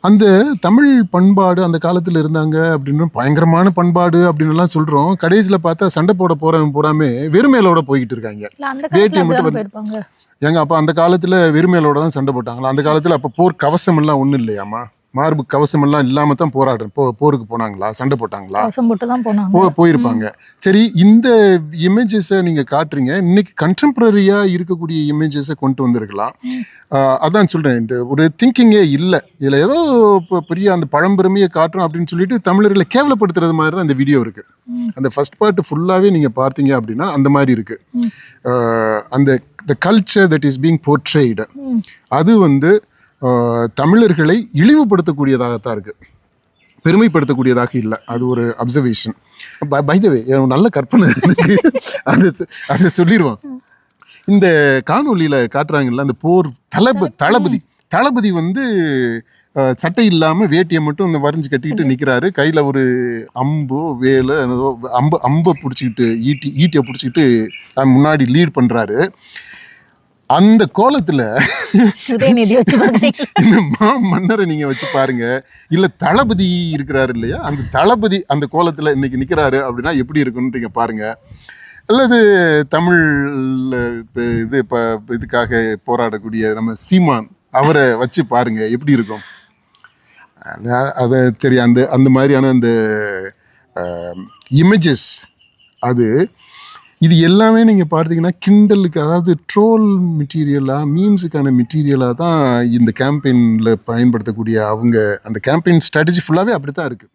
அந்த தமிழ் பண்பாடு அந்த காலத்துல இருந்தாங்க அப்படின்னு பயங்கரமான பண்பாடு அப்படின்னு எல்லாம் சொல்றோம். கடைசியில பார்த்தா சண்டை போட போறவன் பூராமே வெறுமையிலோட போய்கிட்டு இருக்காங்க. இல்ல அந்த வேட்டிய காலத்துல மட்டும் அப்படிதானே போயிருப்பாங்க. ஏங்க அப்ப அந்த காலத்துல வெறுமையிலோட தான் சண்டை போட்டாங்களா? அந்த காலத்துல அப்ப போர் கவசம் எல்லாம் ஒண்ணும் இல்லையாமா? மார்பு கவசம் எல்லாம் இல்லாம தான் போருக்கு போனாங்களா? சண்டை போட்டாங்களா? கவசம் போட்டு தான் போனாங்க. போயிருப்பாங்க. சரி, இந்த இமேஜஸ நீங்க காட்டுறீங்க. இன்னைக்கு கன்டெம்பரரியா இருக்கக்கூடிய இமேஜஸ கொண்டு வந்திருக்கலாம். ம். அதான் சொல்றேன். இந்த ஒரு திங்கிங்கே இல்ல. இதுல ஏதோ பெரிய அந்த பழம்பெருமையை காட்டுறோம் அப்படின்னு சொல்லிட்டு தமிழர்களை கேவலப்படுத்துறது மாதிரி தான் இந்த வீடியோ இருக்கு. ம். அந்த ஃபர்ஸ்ட் பார்ட் ஃபுல்லாவே நீங்க பார்த்தீங்க அப்படின்னா அந்த மாதிரி இருக்கு. ம். அந்த the culture that is being portrayed ம். அது வந்து தமிழர்களை இழிவுபடுத்தக்கூடியதாகத்தான் இருக்கு, பெருமைப்படுத்தக்கூடியதாக இல்லை. அது ஒரு அப்சர்வேஷன். பை த வே, நல்ல கற்பனை இருக்கு. அதை சொல்லிடுவோம். இந்த காணொலியில காட்டுறாங்கல்ல, அந்த போர் தளபதி வந்து சட்டை இல்லாம வேட்டியை மட்டும் இந்த வரைஞ்சு கட்டிக்கிட்டு நிக்கிறாரு. கையில ஒரு அம்போ வேலை அம்பை பிடிச்சிக்கிட்டு ஈட்டியை பிடிச்சிக்கிட்டு முன்னாடி லீட் பண்றாரு. அந்த கோலத்துல இந்த மன்னரை நீங்க வச்சு பாருங்க, இல்ல தளபதி இருக்கிறாரு இல்லையா, அந்த தளபதி அந்த கோலத்துல இன்னைக்கு நிக்கிறாரு அப்படின்னா எப்படி இருக்குன்னு பாருங்க. அல்லது தமிழ் இதுக்காக போராடக்கூடிய நம்ம சீமான் அவரை வச்சு பாருங்க எப்படி இருக்கும். அதை தெரியும். அந்த மாதிரியான அந்த இமேஜஸ் அது இது எல்லாமே நீங்க பார்த்தீங்கன்னா கிண்டலுக்கு, அதாவது ட்ரோல் மெட்டீரியலா, மீம்ஸுக்கான மெட்டீரியலா தான் இந்த கேம்பெயின்ல பயன்படுத்தக்கூடிய அவங்க அந்த கேம்பெயின் ஸ்ட்ராட்டஜி ஃபுல்லாவே அப்படித்தான் இருக்கு.